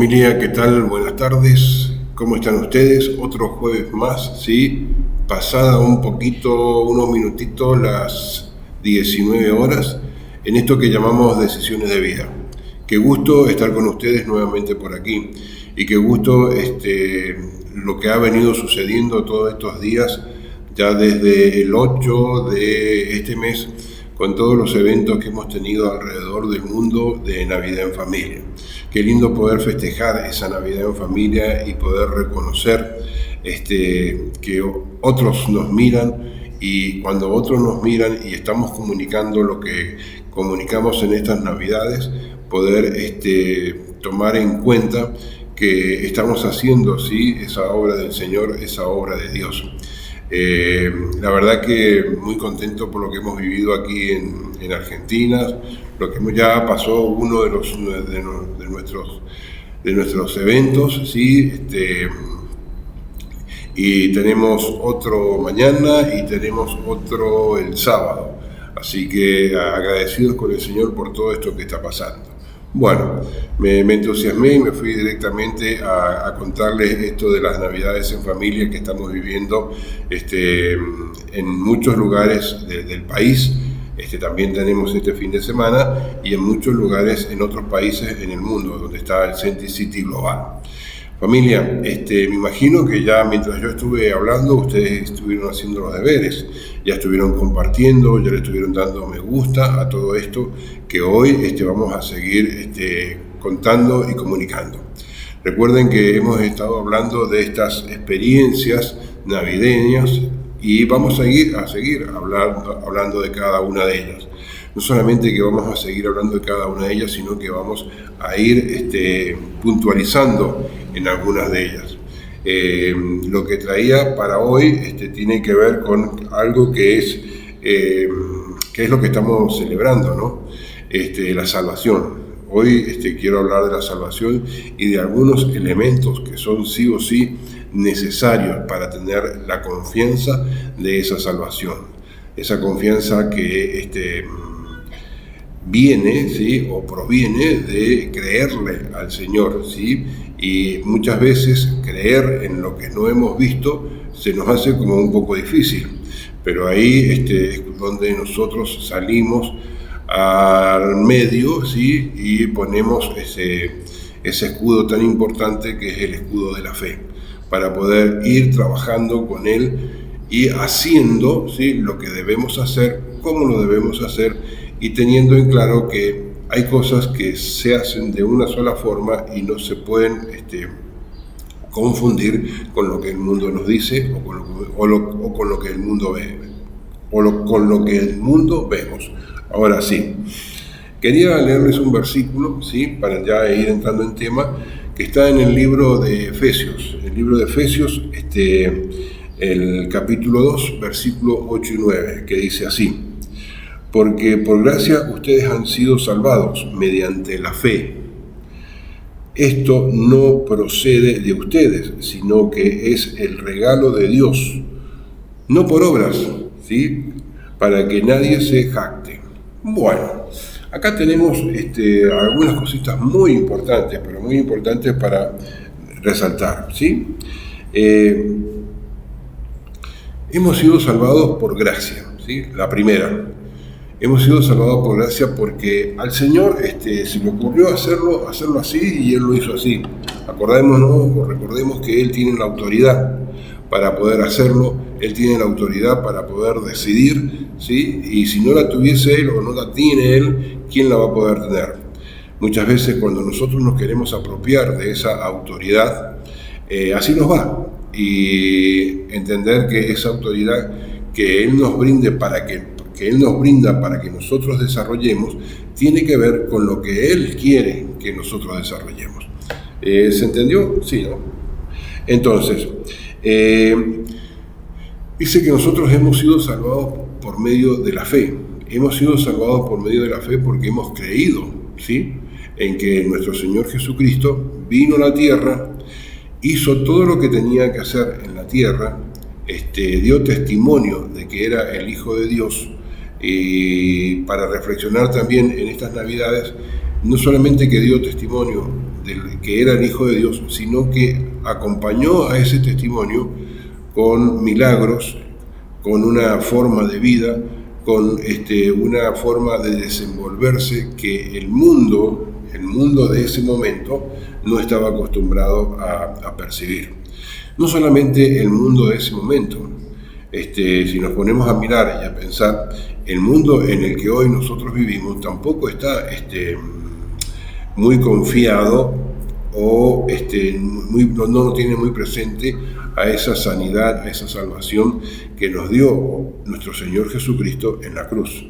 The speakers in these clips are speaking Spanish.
Familia, ¿qué tal? Buenas tardes. ¿Cómo están ustedes? Otro jueves más, ¿sí? Pasada un poquito, unos minutitos, las 19 horas, en esto que llamamos Decisiones de Vida. Qué gusto estar con ustedes nuevamente por aquí. Y qué gusto lo que ha venido sucediendo todos estos días, ya desde el 8 de este mes, con todos los eventos que hemos tenido alrededor del mundo de Navidad en familia. Qué lindo poder festejar esa Navidad en familia y poder reconocer que otros nos miran, y cuando otros nos miran y estamos comunicando lo que comunicamos en estas Navidades, poder tomar en cuenta que estamos haciendo, ¿sí?, esa obra del Señor, esa obra de Dios. La verdad que muy contento por lo que hemos vivido aquí en Argentina, lo que ya pasó uno de nuestros eventos, ¿sí? Y tenemos otro mañana y tenemos otro el sábado, así que agradecidos con el Señor por todo esto que está pasando. Bueno, me entusiasmé y me fui directamente a contarles esto de las Navidades en familia que estamos viviendo en muchos lugares del país. También tenemos este fin de semana, y en muchos lugares en otros países en el mundo, donde está el Centi City Global. Familia, me imagino que ya mientras yo estuve hablando, ustedes estuvieron haciendo los deberes, ya estuvieron compartiendo, ya le estuvieron dando me gusta a todo esto que hoy vamos a seguir contando y comunicando. Recuerden que hemos estado hablando de estas experiencias navideñas y vamos a seguir hablando de cada una de ellas. No solamente que vamos a seguir hablando de cada una de ellas, sino que vamos a ir puntualizando en algunas de ellas. Lo que traía para hoy tiene que ver con algo que es lo que estamos celebrando, ¿no? La salvación. Hoy quiero hablar de la salvación y de algunos elementos que son sí o sí necesarios para tener la confianza de esa salvación. Esa confianza que viene, ¿sí?, o proviene de creerle al Señor, ¿sí? Y muchas veces creer en lo que no hemos visto se nos hace como un poco difícil, pero ahí es donde nosotros salimos al medio, ¿sí?, y ponemos ese escudo tan importante que es el escudo de la fe, para poder ir trabajando con él y haciendo, ¿sí?, lo que debemos hacer, cómo lo debemos hacer, y teniendo en claro que hay cosas que se hacen de una sola forma y no se pueden confundir con lo que el mundo nos dice o con lo que el mundo ve, con lo que el mundo vemos. Ahora sí, quería leerles un versículo, ¿sí?, para ya ir entrando en tema, que está en el libro de Efesios. El libro de Efesios, el capítulo 2, versículo 8 y 9, que dice así: porque por gracia ustedes han sido salvados mediante la fe. Esto no procede de ustedes, sino que es el regalo de Dios, no por obras, ¿sí?, para que nadie se jacte. Bueno, acá tenemos algunas cositas muy importantes, pero muy importantes para resaltar, ¿sí? Hemos sido salvados por gracia, ¿sí? La primera. Hemos sido salvados por gracia porque al Señor se le ocurrió hacerlo así, y Él lo hizo así. Recordemos que Él tiene la autoridad para poder hacerlo, Él tiene la autoridad para poder decidir, ¿sí? Y si no la tuviese Él o no la tiene Él, ¿quién la va a poder tener? Muchas veces cuando nosotros nos queremos apropiar de esa autoridad, así nos va. Y entender que esa autoridad que Él nos brinda para que nosotros desarrollemos, tiene que ver con lo que Él quiere que nosotros desarrollemos. ¿Se entendió? Sí, ¿no? Entonces, dice que nosotros hemos sido salvados por medio de la fe. Hemos sido salvados por medio de la fe porque hemos creído, ¿sí?, en que nuestro Señor Jesucristo vino a la tierra, hizo todo lo que tenía que hacer en la tierra, dio testimonio de que era el Hijo de Dios, y para reflexionar también en estas Navidades, no solamente que dio testimonio del que era el Hijo de Dios, sino que acompañó a ese testimonio con milagros, con una forma de vida, con una forma de desenvolverse que el mundo de ese momento no estaba acostumbrado a percibir. No solamente el mundo de ese momento, si nos ponemos a mirar y a pensar, el mundo en el que hoy nosotros vivimos tampoco está muy confiado o no tiene muy presente a esa sanidad, a esa salvación que nos dio nuestro Señor Jesucristo en la cruz.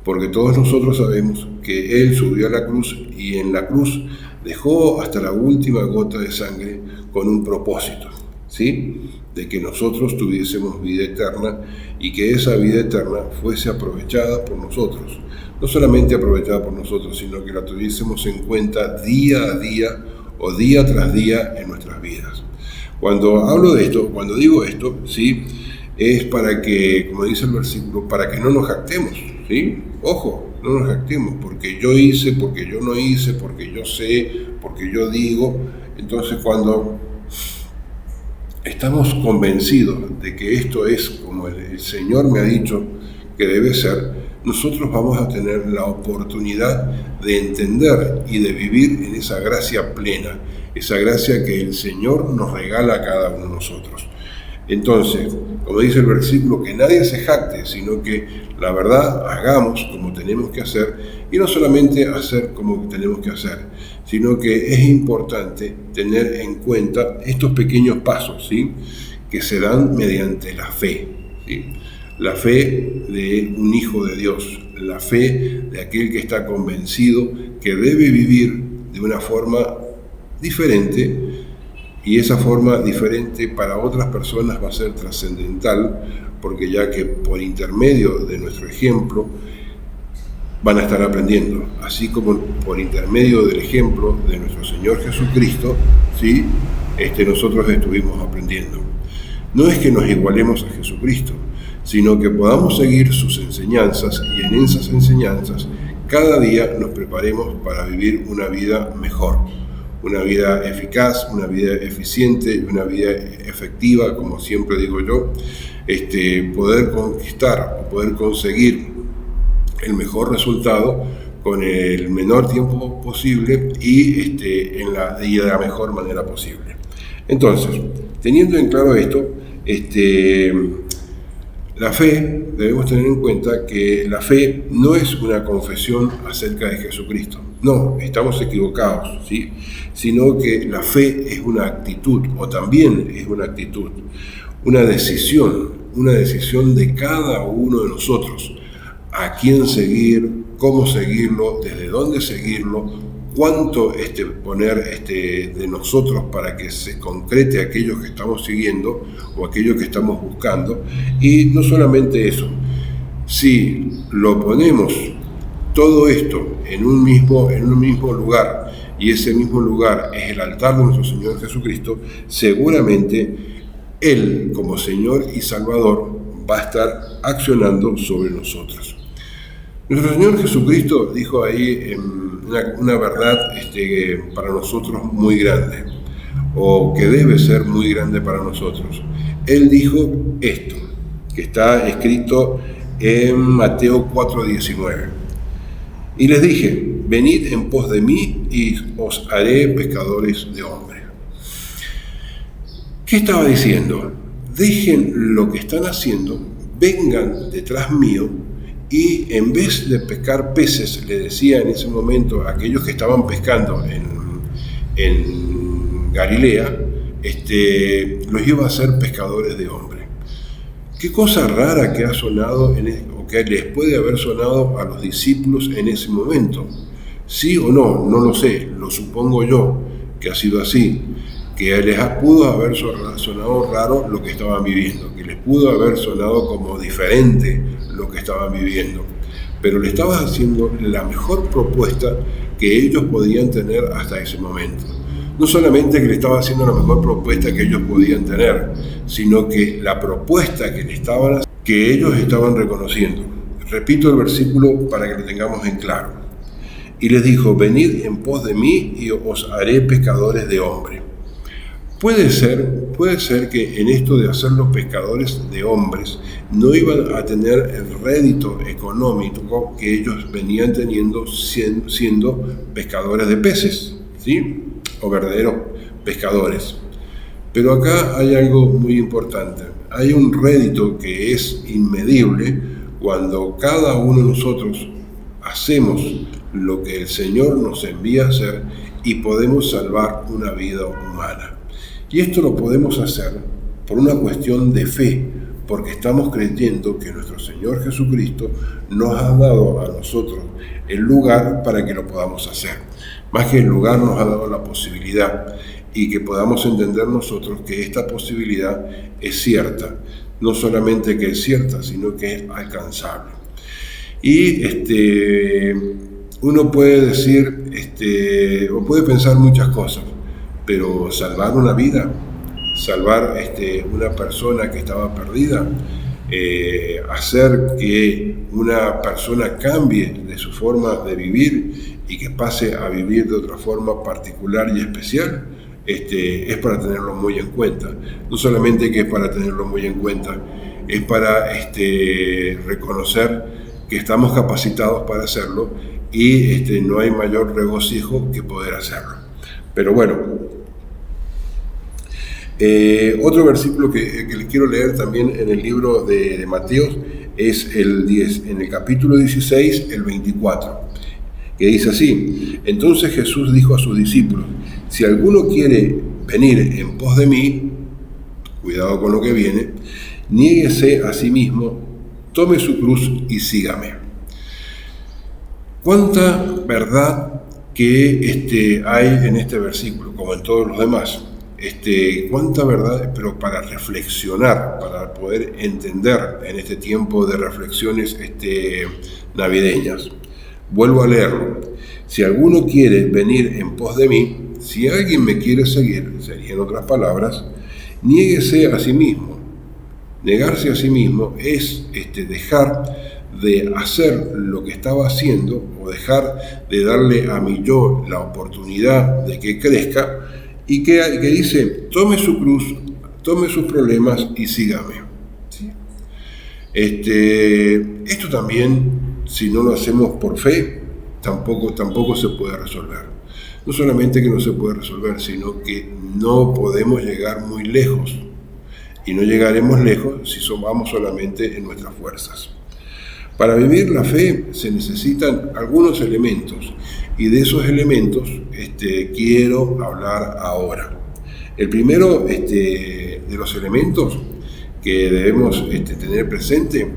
Porque todos nosotros sabemos que Él subió a la cruz y en la cruz dejó hasta la última gota de sangre con un propósito, ¿sí? De que nosotros tuviésemos vida eterna y que esa vida eterna fuese aprovechada por nosotros. No solamente aprovechada por nosotros, sino que la tuviésemos en cuenta día a día o día tras día en nuestras vidas. Cuando hablo de esto, cuando digo esto, ¿sí? Es para que, como dice el versículo, para que no nos jactemos, ¿sí? Ojo, no nos jactemos, porque yo hice, porque yo no hice, porque yo sé, porque yo digo. Entonces, cuando estamos convencidos de que esto es como el Señor me ha dicho que debe ser, nosotros vamos a tener la oportunidad de entender y de vivir en esa gracia plena, esa gracia que el Señor nos regala a cada uno de nosotros. Entonces, como dice el versículo, que nadie se jacte, sino que la verdad hagamos como tenemos que hacer, y no solamente hacer como tenemos que hacer, sino que es importante tener en cuenta estos pequeños pasos, ¿sí? Que se dan mediante la fe, ¿sí? La fe de un hijo de Dios, la fe de aquel que está convencido que debe vivir de una forma diferente, y esa forma diferente para otras personas va a ser trascendental, porque ya que por intermedio de nuestro ejemplo van a estar aprendiendo, así como por intermedio del ejemplo de nuestro Señor Jesucristo, ¿sí? Nosotros estuvimos aprendiendo. No es que nos igualemos a Jesucristo, sino que podamos seguir sus enseñanzas y en esas enseñanzas cada día nos preparemos para vivir una vida mejor, una vida eficaz, una vida eficiente, una vida efectiva, como siempre digo yo, poder conquistar o poder conseguir el mejor resultado con el menor tiempo posible y de la mejor manera posible. Entonces, teniendo en claro esto, la fe, debemos tener en cuenta que la fe no es una confesión acerca de Jesucristo. No, estamos equivocados, ¿sí? Sino que la fe es una actitud, o también es una actitud, una decisión de cada uno de nosotros. A quién seguir, cómo seguirlo, desde dónde seguirlo, cuánto poner de nosotros para que se concrete aquello que estamos siguiendo o aquello que estamos buscando. Y no solamente eso, si lo ponemos todo esto en un mismo lugar, y ese mismo lugar es el altar de nuestro Señor Jesucristo, seguramente Él, como Señor y Salvador, va a estar accionando sobre nosotros. Nuestro Señor Jesucristo dijo ahí una verdad para nosotros muy grande, o que debe ser muy grande para nosotros. Él dijo esto, que está escrito en Mateo 4:19. Y les dije, venid en pos de mí y os haré pescadores de hombres. ¿Qué estaba diciendo? Dejen lo que están haciendo, vengan detrás mío, y en vez de pescar peces, le decía en ese momento a aquellos que estaban pescando en Galilea, los iba a hacer pescadores de hombres. Qué cosa rara que ha sonado, o que les puede haber sonado a los discípulos en ese momento. Sí o no, no lo sé, lo supongo yo que ha sido así, que les pudo haber sonado raro lo que estaban viviendo, que les pudo haber sonado como diferente lo que estaban viviendo, pero le estaba haciendo la mejor propuesta que ellos podían tener hasta ese momento. No solamente que le estaba haciendo la mejor propuesta que ellos podían tener, sino que la propuesta que ellos estaban reconociendo. Repito el versículo para que lo tengamos en claro. y les dijo: venid en pos de mí y os haré pescadores de hombres. Puede ser que en esto de hacerlos pescadores de hombres no iban a tener el rédito económico que ellos venían teniendo siendo pescadores de peces, ¿sí? O verdaderos pescadores. Pero acá hay algo muy importante. Hay un rédito que es inmedible cuando cada uno de nosotros hacemos lo que el Señor nos envía a hacer y podemos salvar una vida humana. Y esto lo podemos hacer por una cuestión de fe, porque estamos creyendo que nuestro Señor Jesucristo nos ha dado a nosotros el lugar para que lo podamos hacer. Más que el lugar, nos ha dado la posibilidad, y que podamos entender nosotros que esta posibilidad es cierta. No solamente que es cierta, sino que es alcanzable. Y uno puede decir, o puede pensar muchas cosas, pero salvar una vida, salvar una persona que estaba perdida, hacer que una persona cambie de su forma de vivir y que pase a vivir de otra forma particular y especial, es para tenerlo muy en cuenta. No solamente que es para tenerlo muy en cuenta, es para reconocer que estamos capacitados para hacerlo y no hay mayor regocijo que poder hacerlo. Pero bueno, otro versículo que les quiero leer también en el libro de Mateo es en el capítulo 16, el 24, que dice así: entonces Jesús dijo a sus discípulos: si alguno quiere venir en pos de mí, cuidado con lo que viene, niéguese a sí mismo, tome su cruz y sígame. ¿Cuánta verdad que hay en este versículo, como en todos los demás? Cuánta verdad, pero para reflexionar, para poder entender en este tiempo de reflexiones navideñas. Vuelvo a leerlo: si alguno quiere venir en pos de mí, si alguien me quiere seguir, sería en otras palabras, niéguese a sí mismo. Negarse a sí mismo es dejar de hacer lo que estaba haciendo, o dejar de darle a mi yo la oportunidad de que crezca, y que dice: tome su cruz, tome sus problemas y sígame. ¿Sí? Esto también, si no lo hacemos por fe, tampoco se puede resolver. No solamente que no se puede resolver, sino que no podemos llegar muy lejos, y no llegaremos lejos si vamos solamente en nuestras fuerzas. Para vivir la fe se necesitan algunos elementos, y de esos elementos quiero hablar ahora. El primero de los elementos que debemos tener presente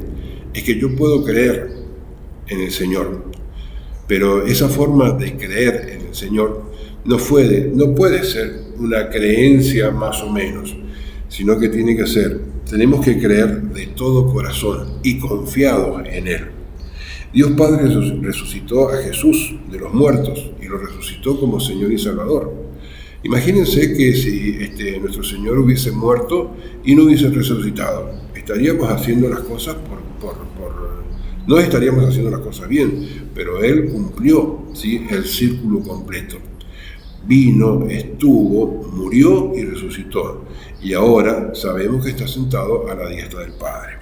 es que yo puedo creer en el Señor, pero esa forma de creer en el Señor no puede ser una creencia más o menos, sino que tenemos que creer de todo corazón y confiados en Él. Dios Padre resucitó a Jesús de los muertos y lo resucitó como Señor y Salvador. Imagínense que si nuestro Señor hubiese muerto y no hubiese resucitado, estaríamos haciendo las cosas no estaríamos haciendo las cosas bien, pero Él cumplió, ¿sí?, el círculo completo. Vino, estuvo, murió y resucitó, y ahora sabemos que está sentado a la diestra del Padre.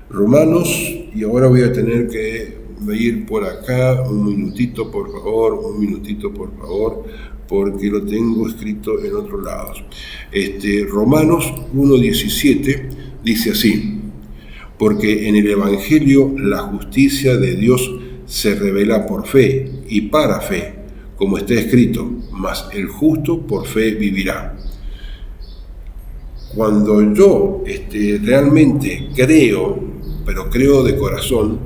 Romanos, y ahora voy a tener que ir por acá un minutito por favor, porque lo tengo escrito en otro lado. Romanos 1:17 dice así: porque en el Evangelio la justicia de Dios se revela por fe y para fe, como está escrito: mas el justo por fe vivirá. Cuando yo realmente creo, pero creo de corazón,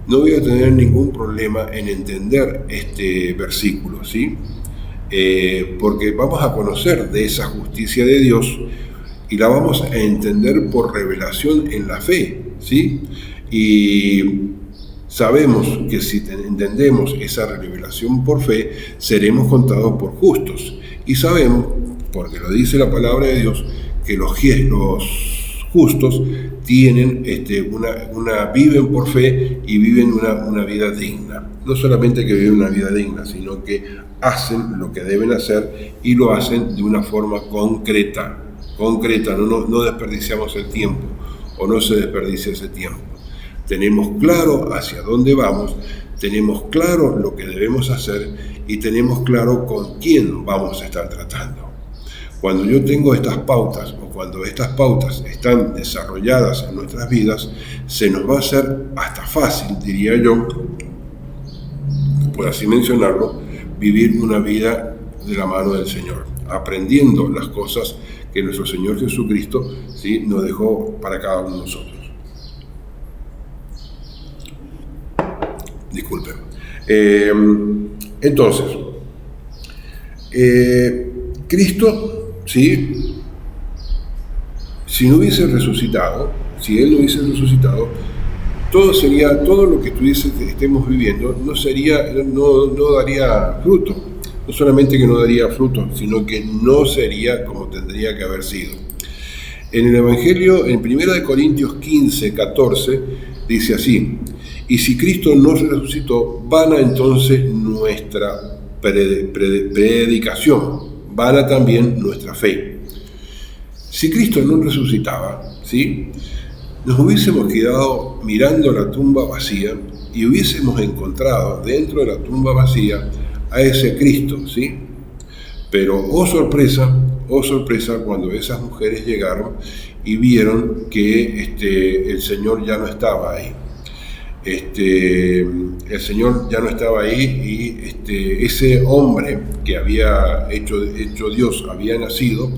no voy a tener ningún problema en entender este versículo, ¿sí? Porque vamos a conocer de esa justicia de Dios y la vamos a entender por revelación en la fe, ¿sí? Y sabemos que si entendemos esa revelación por fe, seremos contados por justos. Y sabemos, porque lo dice la palabra de Dios, que los justos tienen viven por fe y viven una vida digna. No solamente que viven una vida digna, sino que hacen lo que deben hacer y lo hacen de una forma concreta, no desperdiciamos el tiempo o no se desperdicia ese tiempo. Tenemos claro hacia dónde vamos, tenemos claro lo que debemos hacer y tenemos claro con quién vamos a estar tratando. Cuando yo tengo estas pautas o cuando estas pautas están desarrolladas en nuestras vidas, se nos va a hacer hasta fácil, diría yo, por así mencionarlo, vivir una vida de la mano del Señor, aprendiendo las cosas que nuestro Señor Jesucristo, ¿sí?, nos dejó para cada uno de nosotros. Disculpen. Entonces, Cristo, ¿sí?, si no hubiese resucitado, si Él no hubiese resucitado, todo lo que estemos viviendo no daría fruto. No solamente que no daría fruto, sino que no sería como tendría que haber sido. En el Evangelio, en 1 Corintios 15, 14, dice así: y si Cristo no resucitó, vana entonces nuestra predicación, vana también nuestra fe. Si Cristo no resucitaba, ¿sí?, nos hubiésemos quedado mirando la tumba vacía y hubiésemos encontrado dentro de la tumba vacía a ese Cristo, ¿sí? Pero, oh sorpresa, cuando esas mujeres llegaron y vieron que el Señor ya no estaba ahí. El Señor ya no estaba ahí y ese hombre que había hecho Dios, había nacido,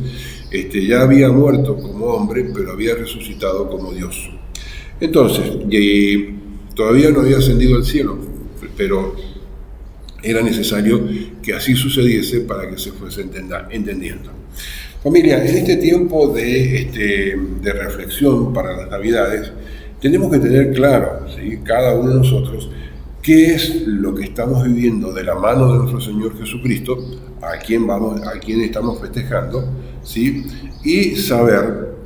ya había muerto como hombre, pero había resucitado como Dios. Entonces, todavía no había ascendido al cielo, pero era necesario que así sucediese para que se fuese entendiendo. Familia, en este tiempo de reflexión para las Navidades, tenemos que tener claro, ¿sí?, cada uno de nosotros, qué es lo que estamos viviendo de la mano de nuestro Señor Jesucristo, a quién estamos festejando, ¿sí?, y saber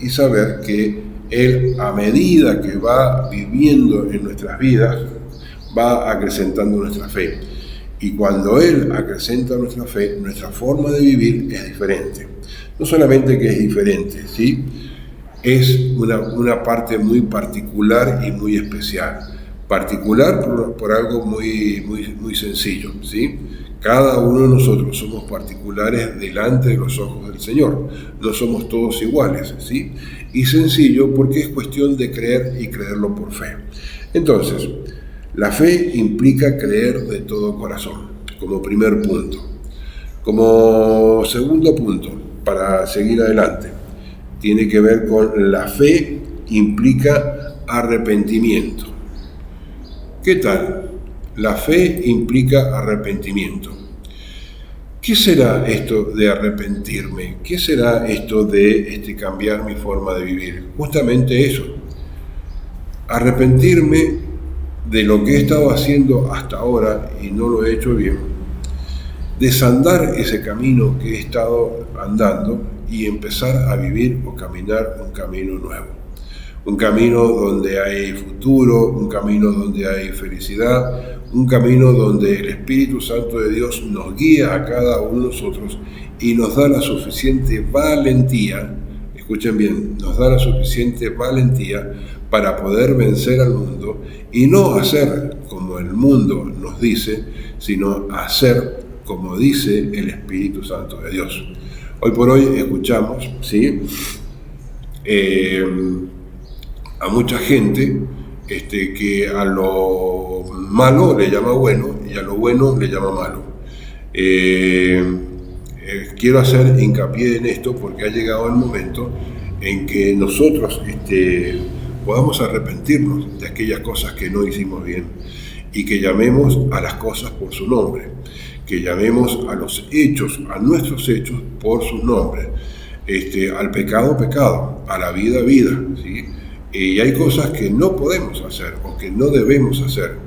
que Él, a medida que va viviendo en nuestras vidas, va acrecentando nuestra fe. Y cuando Él acrecenta nuestra fe, nuestra forma de vivir es diferente. No solamente que es diferente, ¿sí?, es una parte muy particular y muy especial. Particular por algo muy sencillo, ¿sí? Cada uno de nosotros somos particulares delante de los ojos del Señor. No somos todos iguales, ¿sí? Y sencillo porque es cuestión de creer y creerlo por fe. Entonces, la fe implica creer de todo corazón, como primer punto. Como segundo punto, para seguir adelante, tiene que ver con la fe implica arrepentimiento. ¿Qué tal? La fe implica arrepentimiento. ¿Qué será esto de arrepentirme? ¿Qué será esto de cambiar mi forma de vivir? Justamente eso. Arrepentirme de lo que he estado haciendo hasta ahora y no lo he hecho bien. Desandar ese camino que he estado andando y empezar a vivir o caminar un camino nuevo. Un camino donde hay futuro, un camino donde hay felicidad, un camino donde el Espíritu Santo de Dios nos guía a cada uno de nosotros y nos da la suficiente valentía, escuchen bien, nos da la suficiente valentía para poder vencer al mundo y no hacer como el mundo nos dice, sino hacer como dice el Espíritu Santo de Dios. Hoy por hoy escuchamos, ¿sí?, a mucha gente que a lo malo le llama bueno y a lo bueno le llama malo. Quiero hacer hincapié en esto porque ha llegado el momento en que nosotros podamos arrepentirnos de aquellas cosas que no hicimos bien y que llamemos a las cosas por su nombre, que llamemos a los hechos, a nuestros hechos por sus nombres, al pecado, pecado, a la vida, vida, ¿sí? Y hay cosas que no podemos hacer o que no debemos hacer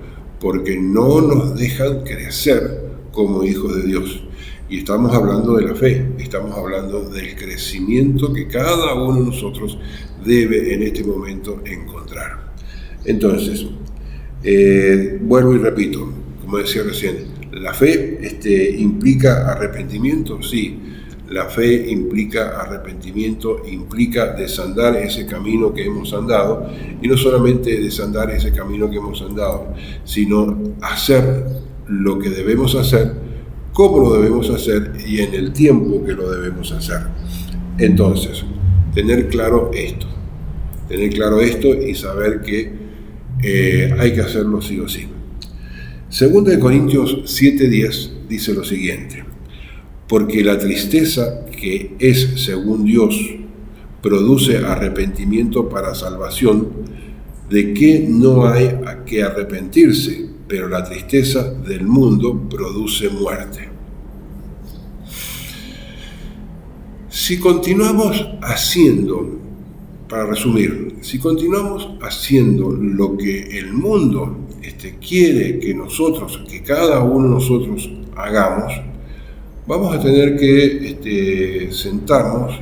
porque no nos dejan crecer como hijos de Dios. Y estamos hablando de la fe, estamos hablando del crecimiento que cada uno de nosotros debe en este momento encontrar. Entonces, vuelvo y repito, como decía recién, ¿la fe implica arrepentimiento? Sí, la fe implica arrepentimiento, implica desandar ese camino que hemos andado, y no solamente desandar ese camino que hemos andado, sino hacer lo que debemos hacer, cómo lo debemos hacer y en el tiempo que lo debemos hacer. Entonces, tener claro esto y saber que hay que hacerlo sí o sí. Segunda de Corintios 7:10 dice lo siguiente: porque la tristeza que es según Dios produce arrepentimiento para salvación, de que no hay que arrepentirse, pero la tristeza del mundo produce muerte. Si continuamos haciendo, para resumir, si continuamos haciendo lo que el mundo quiere que nosotros, que cada uno de nosotros hagamos, vamos a tener que sentarnos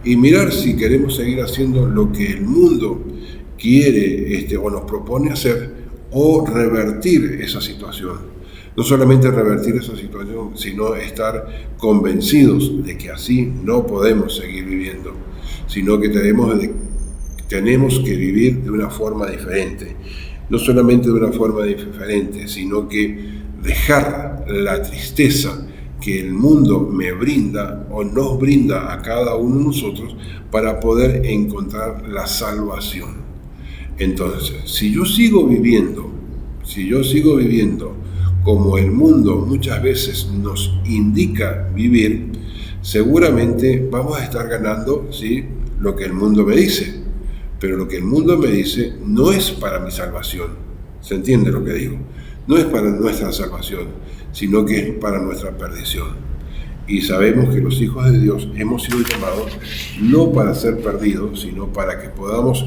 y mirar si queremos seguir haciendo lo que el mundo quiere o nos propone hacer, o revertir esa situación. No solamente revertir esa situación, sino estar convencidos de que así no podemos seguir viviendo, sino que tenemos que vivir de una forma diferente. No solamente de una forma diferente, sino que dejar la tristeza que el mundo me brinda o nos brinda a cada uno de nosotros para poder encontrar la salvación. Entonces, si yo sigo viviendo como el mundo muchas veces nos indica vivir, seguramente vamos a estar ganando, ¿sí?, lo que el mundo me dice. Pero lo que el mundo me dice no es para mi salvación. ¿Se entiende lo que digo? No es para nuestra salvación, sino que es para nuestra perdición. Y sabemos que los hijos de Dios hemos sido llamados no para ser perdidos, sino para que podamos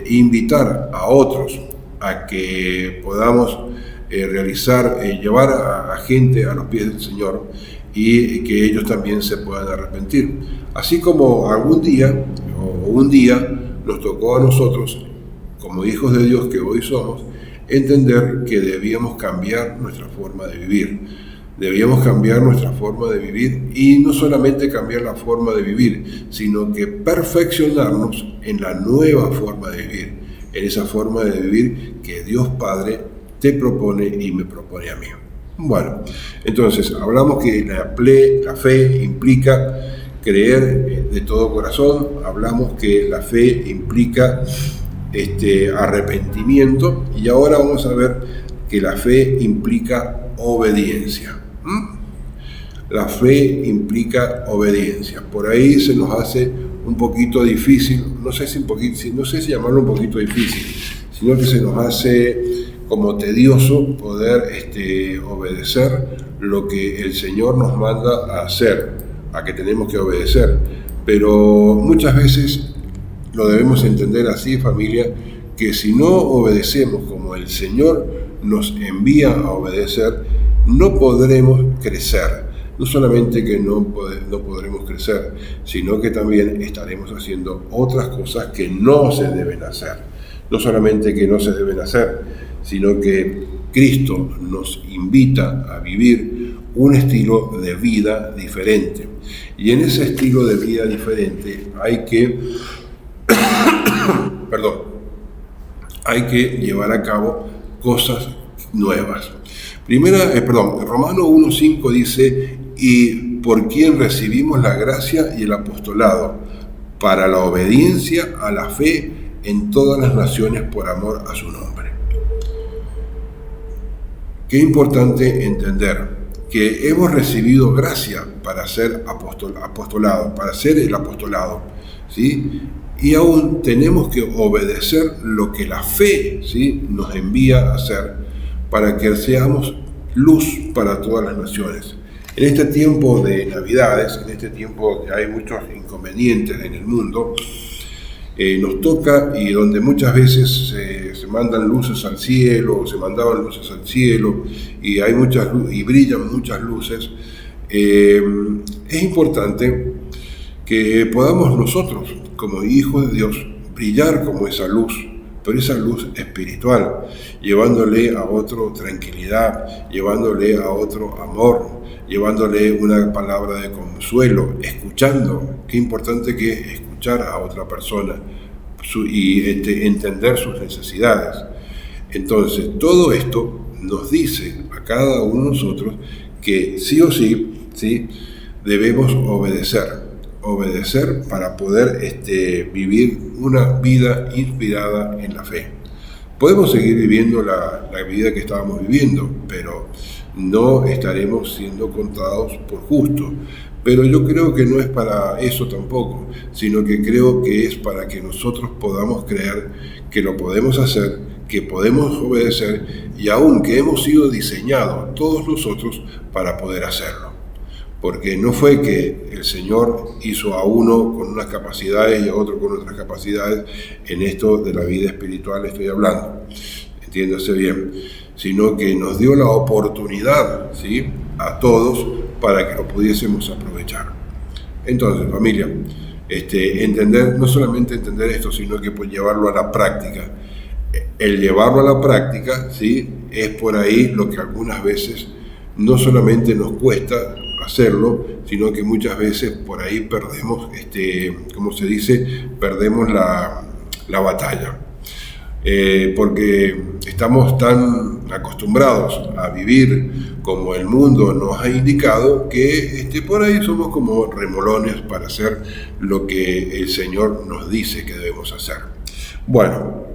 invitar a otros a que podamos llevar a gente a los pies del Señor, y que ellos también se puedan arrepentir. Así como algún día o un día nos tocó a nosotros, como hijos de Dios que hoy somos, entender que debíamos cambiar nuestra forma de vivir. Debíamos cambiar nuestra forma de vivir, y no solamente cambiar la forma de vivir, sino que perfeccionarnos en la nueva forma de vivir, en esa forma de vivir que Dios Padre te propone y me propone a mí. Bueno, entonces hablamos que la fe implica creer de todo corazón, hablamos que la fe implica arrepentimiento, y ahora vamos a ver que la fe implica obediencia. La fe implica obediencia. Por ahí se nos hace un poquito difícil, no sé si llamarlo un poquito difícil, sino que se nos hace como tedioso poder obedecer lo que el Señor nos manda a hacer, a que tenemos que obedecer. Pero muchas veces lo debemos entender así, familia, que si no obedecemos como el Señor nos envía a obedecer, no podremos crecer. No solamente que no podremos crecer, sino que también estaremos haciendo otras cosas que no se deben hacer. No solamente que no se deben hacer, sino que Cristo nos invita a vivir un estilo de vida diferente. Y en ese estilo de vida diferente hay que llevar a cabo cosas nuevas. Romano 1:5 dice: y por quien recibimos la gracia y el apostolado para la obediencia a la fe en todas las naciones por amor a su nombre. Qué importante entender que hemos recibido gracia para ser apostolado, para hacer el apostolado, ¿sí? Y aún tenemos que obedecer lo que la fe, ¿sí?, nos envía a hacer, para que seamos luz para todas las naciones. En este tiempo de Navidades, en este tiempo que hay muchos inconvenientes en el mundo, nos toca, y donde muchas veces se mandan luces al cielo, se mandaban luces al cielo, y hay muchas y brillan muchas luces, Es importante que podamos nosotros, como hijos de Dios, brillar como esa luz, pero esa luz espiritual, llevándole a otro tranquilidad, llevándole a otro amor, llevándole una palabra de consuelo, escuchando. Qué importante que es escuchar a otra persona y entender sus necesidades. Entonces, todo esto nos dice a cada uno de nosotros que sí o sí, ¿sí?, debemos obedecer para poder vivir una vida inspirada en la fe. Podemos seguir viviendo la vida que estábamos viviendo, pero no estaremos siendo contados por justos. Pero yo creo que no es para eso tampoco, sino que creo que es para que nosotros podamos creer que lo podemos hacer, que podemos obedecer y aún que hemos sido diseñados todos nosotros para poder hacerlo. Porque no fue que el Señor hizo a uno con unas capacidades y a otro con otras capacidades, en esto de la vida espiritual estoy hablando, entiéndase bien, sino que nos dio la oportunidad, ¿sí?, a todos para que lo pudiésemos aprovechar. Entonces, familia, entender, no solamente entender esto, sino que pues llevarlo a la práctica. El llevarlo a la práctica, ¿sí?, es por ahí lo que algunas veces no solamente nos cuesta hacerlo, sino que muchas veces por ahí perdemos, como se dice, perdemos la batalla. Porque estamos tan acostumbrados a vivir como el mundo nos ha indicado que por ahí somos como remolones para hacer lo que el Señor nos dice que debemos hacer. Bueno,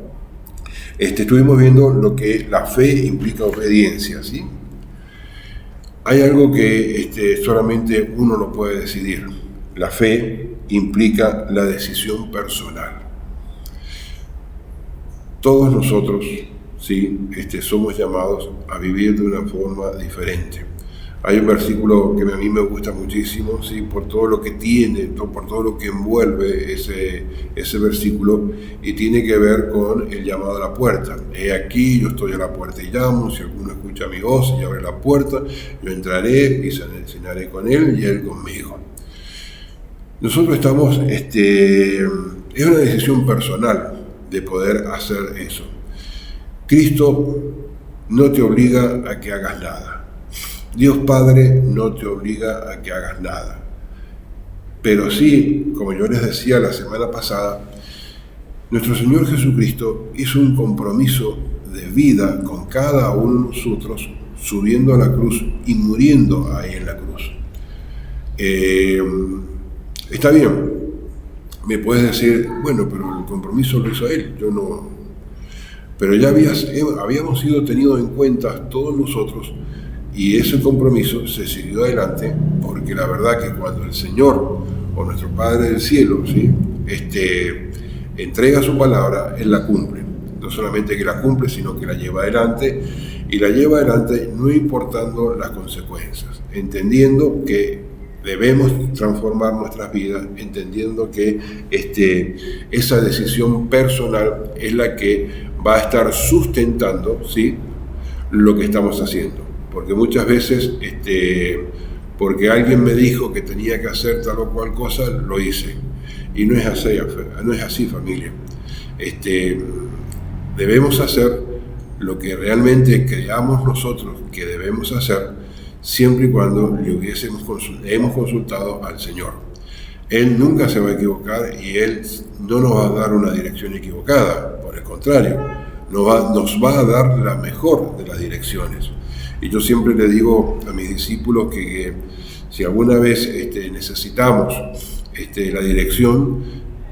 estuvimos viendo lo que la fe implica obediencia, ¿sí? Hay algo que solamente uno lo puede decidir. La fe implica la decisión personal. Todos nosotros, ¿sí?, somos llamados a vivir de una forma diferente. Hay un versículo que a mí me gusta muchísimo, ¿sí?, por todo lo que tiene, por todo lo que envuelve ese versículo, y tiene que ver con el llamado a la puerta. He aquí, yo estoy a la puerta y llamo, si alguno escucha mi voz y abre la puerta, yo entraré y cenaré con él y él conmigo. Nosotros estamos, es una decisión personal de poder hacer eso. Cristo no te obliga a que hagas nada. Dios Padre no te obliga a que hagas nada. Pero sí, como yo les decía la semana pasada, nuestro Señor Jesucristo hizo un compromiso de vida con cada uno de nosotros, subiendo a la cruz y muriendo ahí en la cruz. Está bien, me puedes decir, bueno, pero el compromiso lo hizo Él, yo no. Pero ya habíamos sido tenidos en cuenta todos nosotros, y ese compromiso se siguió adelante, porque la verdad que cuando el Señor o nuestro Padre del Cielo, ¿sí?, entrega su palabra, Él la cumple. No solamente que la cumple, sino que la lleva adelante, y la lleva adelante no importando las consecuencias, entendiendo que debemos transformar nuestras vidas, entendiendo que esa decisión personal es la que va a estar sustentando, ¿sí?, lo que estamos haciendo. Porque muchas veces, porque alguien me dijo que tenía que hacer tal o cual cosa, lo hice. Y no es así, familia. Debemos hacer lo que realmente creamos nosotros que debemos hacer, siempre y cuando hemos consultado al Señor. Él nunca se va a equivocar y Él no nos va a dar una dirección equivocada. Por el contrario, nos va a dar la mejor de las direcciones. Y yo siempre le digo a mis discípulos que si alguna vez necesitamos la dirección,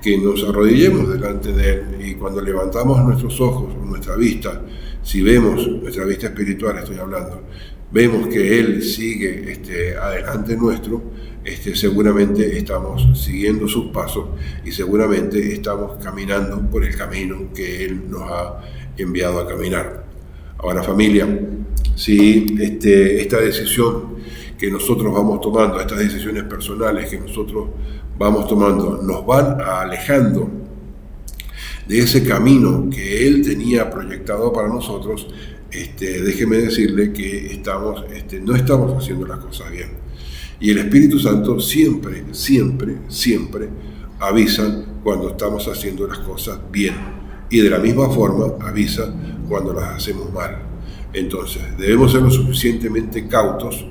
que nos arrodillemos delante de Él, y cuando levantamos nuestros ojos, nuestra vista, si vemos, nuestra vista espiritual estoy hablando, vemos que Él sigue adelante nuestro, seguramente estamos siguiendo sus pasos y seguramente estamos caminando por el camino que Él nos ha enviado a caminar. Ahora, familia, si esta decisión que nosotros vamos tomando, estas decisiones personales que nosotros vamos tomando, nos van alejando de ese camino que Él tenía proyectado para nosotros, déjeme decirle que no estamos haciendo las cosas bien. Y el Espíritu Santo siempre, siempre, siempre avisa cuando estamos haciendo las cosas bien. Y de la misma forma avisa cuando las hacemos mal. Entonces, debemos ser lo suficientemente cautos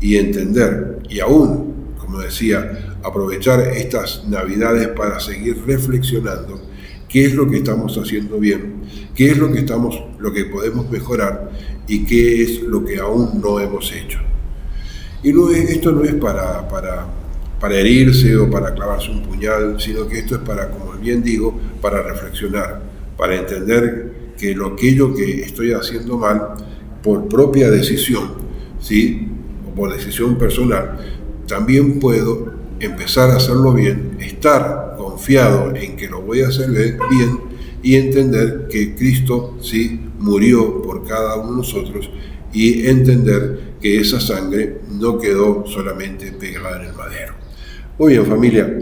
y entender, y aún, como decía, aprovechar estas Navidades para seguir reflexionando qué es lo que estamos haciendo bien, qué es lo que podemos mejorar y qué es lo que aún no hemos hecho. Y esto no es para herirse o para clavarse un puñal, sino que esto es para, como bien digo, para reflexionar, para entender que aquello que estoy haciendo mal por propia decisión, ¿sí?, o por decisión personal, también puedo empezar a hacerlo bien, estar confiado en que lo voy a hacer bien y entender que Cristo sí murió por cada uno de nosotros y entender que esa sangre no quedó solamente pegada en el madero. Muy bien, familia,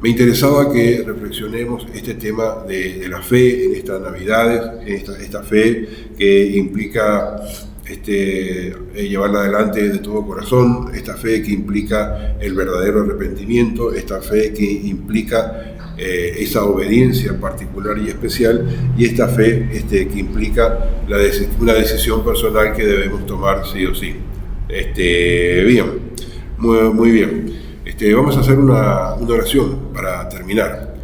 me interesaba que reflexionemos este tema de la fe en estas Navidades, esta fe que implica llevarla adelante de todo corazón, esta fe que implica el verdadero arrepentimiento, esta fe que implica esa obediencia particular y especial, y esta fe que implica una decisión personal que debemos tomar sí o sí. Bien, muy bien. Vamos a hacer una oración para terminar.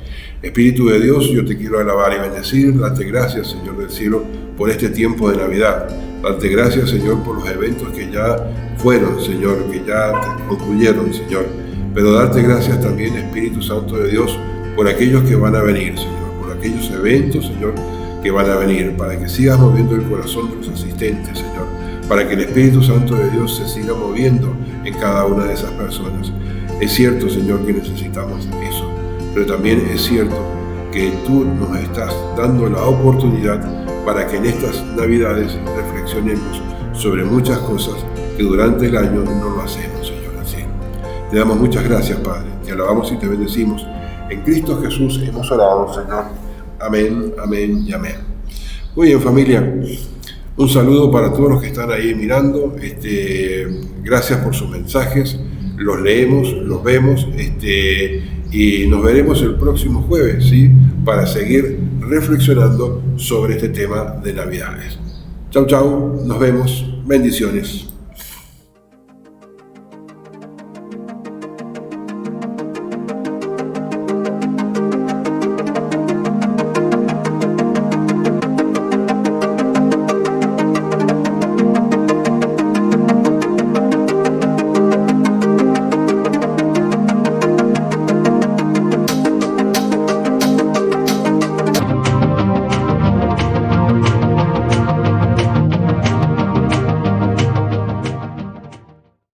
Espíritu de Dios, yo te quiero alabar y bendecir, darte gracias, Señor del cielo, por este tiempo de Navidad. Darte gracias, Señor, por los eventos que ya fueron, Señor, que ya concluyeron, Señor. Pero darte gracias también, Espíritu Santo de Dios, por aquellos que van a venir, Señor, por aquellos eventos, Señor, que van a venir, para que sigas moviendo el corazón de los asistentes, Señor, para que el Espíritu Santo de Dios se siga moviendo en cada una de esas personas. Es cierto, Señor, que necesitamos eso, pero también es cierto que tú nos estás dando la oportunidad para que en estas Navidades reflexionemos sobre muchas cosas que durante el año no lo hacemos, Señor. Así. Te damos muchas gracias, Padre, te alabamos y te bendecimos. En Cristo Jesús hemos orado, Señor. Amén, amén y amén. Muy bien, familia. Un saludo para todos los que están ahí mirando. Gracias por sus mensajes. Los leemos, los vemos, y nos veremos el próximo jueves, ¿sí?, para seguir reflexionando sobre este tema de Navidades. Chau, chau, nos vemos, bendiciones.